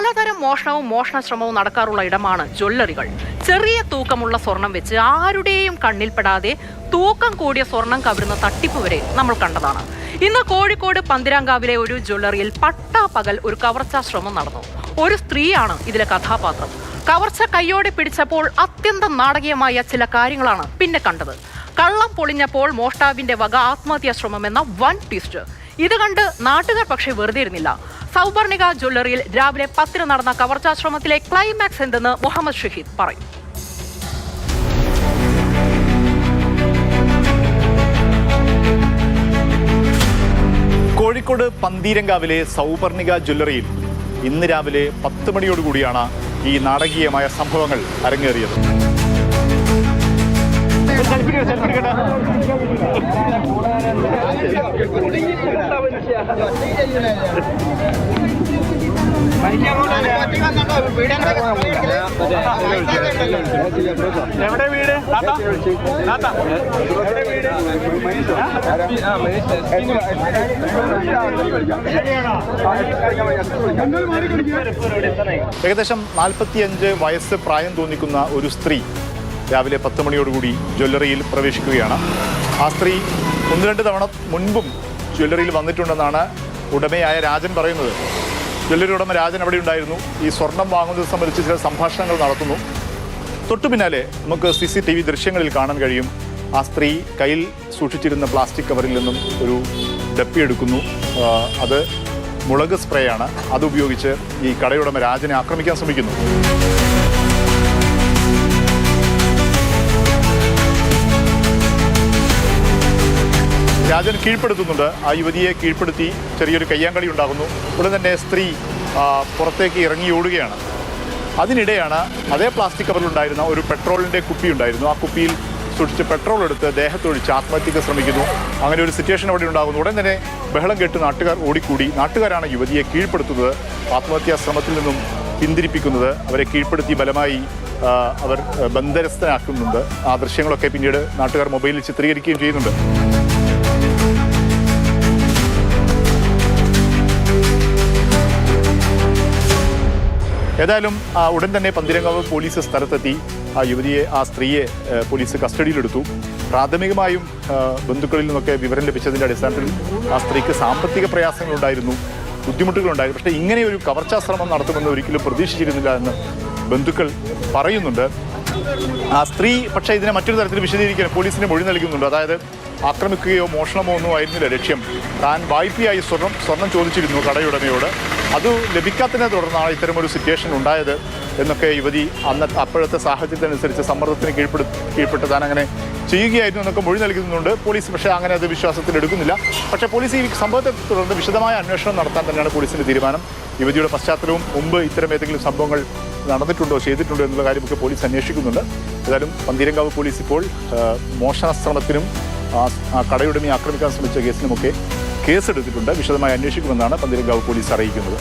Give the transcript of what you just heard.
പലതരം മോഷണവും മോഷണശ്രമവും നടക്കാറുള്ള ഇടമാണ് ജ്വല്ലറികൾ. ചെറിയ തൂക്കമുള്ള സ്വർണം വെച്ച് ആരുടെയും കണ്ണിൽപ്പെടാതെ തൂക്കം കൂടിയ സ്വർണം കവരുന്ന തട്ടിപ്പ് വരെ നമ്മൾ കണ്ടതാണ്. ഇന്ന് കോഴിക്കോട് പന്തിരാങ്കാവിലെ ഒരു ജ്വല്ലറിയിൽ പട്ടാപ്പകൽ ഒരു കവർച്ചാ ശ്രമം നടന്നു. ഒരു സ്ത്രീയാണ് ഇതിലെ കഥാപാത്രം. കവർച്ച കൈയോടെ പിടിച്ചപ്പോൾ അത്യന്തം നാടകീയമായ ചില കാര്യങ്ങളാണ് പിന്നെ കണ്ടത്. കള്ളം പൊളിഞ്ഞപ്പോൾ മോഷ്ടാവിന്റെ വക ആത്മഹത്യാ ശ്രമമെന്ന വൻ ട്വിസ്റ്റ്. ഇത് കണ്ട് നാട്ടുകാർ പക്ഷേ വെറുതെ ഇരുന്നില്ല. സൗപർണിക ജ്വല്ലറിയിൽ രാവിലെ 10 നടന്ന കവർച്ചാ ശ്രമത്തിലെ ക്ലൈമാക്സ് എന്തെന്ന് മുഹമ്മദ് ഷഹീദ് പറയും. കോഴിക്കോട് പന്തീരങ്കാവിലെ സൗപർണിക ജ്വല്ലറിയിൽ ഇന്ന് രാവിലെ 10 മണിയോടുകൂടിയാണ് ഈ നാടകീയമായ സംഭവങ്ങൾ അരങ്ങേറിയത്. എവിടെ വീട്? ഏകദേശം 45 വയസ്സ് പ്രായം തോന്നിക്കുന്ന ഒരു സ്ത്രീ രാവിലെ 10 മണിയോടുകൂടി ജ്വല്ലറിയിൽ പ്രവേശിക്കുകയാണ്. ആ സ്ത്രീ 1-2 തവണ മുൻപും ജ്വല്ലറിയിൽ വന്നിട്ടുണ്ടെന്നാണ് ഉടമയായ രാജൻ പറയുന്നത്. ജ്വല്ലറി ഉടമ രാജൻ അവിടെ ഉണ്ടായിരുന്നു. ഈ സ്വർണം വാങ്ങുന്നത് സംബന്ധിച്ച് ചില സംഭാഷണങ്ങൾ നടത്തുന്നു. തൊട്ടു പിന്നാലെ നമുക്ക് CCTV ദൃശ്യങ്ങളിൽ കാണാൻ കഴിയും. ആ സ്ത്രീ കയ്യിൽ സൂക്ഷിച്ചിരുന്ന പ്ലാസ്റ്റിക് കവറിൽ നിന്നും ഒരു ഡപ്പി എടുക്കുന്നു. അത് മുളക് സ്പ്രേ ആണ്. അതുപയോഗിച്ച് ഈ കടയുടമ രാജനെ ആക്രമിക്കാൻ ശ്രമിക്കുന്നു. രാജൻ കീഴ്പ്പെടുത്തുന്നുണ്ട്. ആ യുവതിയെ കീഴ്പ്പെടുത്തി ചെറിയൊരു കയ്യാങ്കളി ഉണ്ടാകുന്നു. ഉടൻ തന്നെ സ്ത്രീ പുറത്തേക്ക് ഇറങ്ങി ഓടുകയാണ്. അതിനിടെയാണ് അതേ പ്ലാസ്റ്റിക് കവറിലുണ്ടായിരുന്ന ഒരു പെട്രോളിൻ്റെ കുപ്പി ഉണ്ടായിരുന്നു. ആ കുപ്പിയിൽ സൂക്ഷിച്ച് പെട്രോൾ എടുത്ത് ദേഹത്തൊഴിച്ച് ആത്മഹത്യക്ക് ശ്രമിക്കുന്നു. അങ്ങനെ ഒരു സിറ്റുവേഷൻ അവിടെ ഉണ്ടാകുന്നു. ഉടൻ തന്നെ ബഹളം കേട്ട് നാട്ടുകാർ ഓടിക്കൂടി. നാട്ടുകാരാണ് യുവതിയെ കീഴ്പ്പെടുത്തുന്നത്, ആത്മഹത്യാ ശ്രമത്തിൽ നിന്നും പിന്തിരിപ്പിക്കുന്നത്. അവരെ കീഴ്പ്പെടുത്തി ബലമായി അവർ ബന്ധനസ്ഥനാക്കുന്നുണ്ട്. ആ ദൃശ്യങ്ങളൊക്കെ പിന്നീട് നാട്ടുകാർ മൊബൈലിൽ ചിത്രീകരിക്കുകയും ചെയ്യുന്നുണ്ട്. ഏതായാലും ഉടൻ തന്നെ പന്തീരങ്കാവ് പോലീസ് സ്ഥലത്തെത്തി ആ യുവതിയെ, ആ സ്ത്രീയെ പോലീസ് കസ്റ്റഡിയിലെടുത്തു. പ്രാഥമികമായും ബന്ധുക്കളിൽ നിന്നൊക്കെ വിവരം ലഭിച്ചതിൻ്റെ അടിസ്ഥാനത്തിൽ ആ സ്ത്രീക്ക് സാമ്പത്തിക പ്രയാസങ്ങളുണ്ടായിരുന്നു, ബുദ്ധിമുട്ടുകളുണ്ടായിരുന്നു. പക്ഷേ ഇങ്ങനെ ഒരു കവർച്ചാശ്രമം നടത്തുമെന്ന് ഒരിക്കലും പ്രതീക്ഷിച്ചിരുന്നില്ല എന്ന് ബന്ധുക്കൾ പറയുന്നുണ്ട്. ആ സ്ത്രീ പക്ഷേ ഇതിനെ മറ്റൊരു തരത്തിൽ വിശദീകരിക്കാൻ പോലീസിന് മൊഴി നൽകുന്നുണ്ട്. അതായത് ആക്രമിക്കുകയോ മോഷണമോ ഒന്നും ആയിരുന്നില്ല ലക്ഷ്യം. താൻ വായ്പയായി സ്വർണം ചോദിച്ചിരുന്നു കടയുടമയോട്. അത് ലഭിക്കാത്തതിനെ തുടർന്നാണ് ഇത്തരമൊരു സിറ്റുവേഷൻ ഉണ്ടായത് എന്നൊക്കെ യുവതി അപ്പോഴത്തെ സാഹചര്യത്തിനനുസരിച്ച് സമ്മർദ്ദത്തിന് കീഴ്പ്പെട്ട് താൻ അങ്ങനെ ചെയ്യുകയായിരുന്നു എന്നൊക്കെ മൊഴി നൽകുന്നുണ്ട് പോലീസ്. പക്ഷേ അങ്ങനെ അത് വിശ്വാസത്തിലെടുക്കുന്നില്ല. പക്ഷേ പോലീസ് ഈ സംഭവത്തെ തുടർന്ന് വിശദമായ അന്വേഷണം നടത്താൻ തന്നെയാണ് പോലീസിൻ്റെ തീരുമാനം. യുവതിയുടെ പശ്ചാത്തലവും മുമ്പ് ഇത്തരം ഏതെങ്കിലും സംഭവങ്ങൾ നടന്നിട്ടുണ്ടോ ചെയ്തിട്ടുണ്ടോ എന്നുള്ള കാര്യമൊക്കെ പോലീസ് അന്വേഷിക്കുന്നുണ്ട്. ഏതായാലും പന്തീരങ്കാവ് പോലീസ് ഇപ്പോൾ മോഷണ ശ്രമത്തിനും ആ കടയുടമയെ ആക്രമിക്കാൻ ശ്രമിച്ച കേസിനുമൊക്കെ കേസെടുത്തിട്ടുണ്ട്. വിശദമായി അന്വേഷിക്കുമെന്നാണ് പന്തീരങ്കാവ് പോലീസ് അറിയിക്കുന്നത്.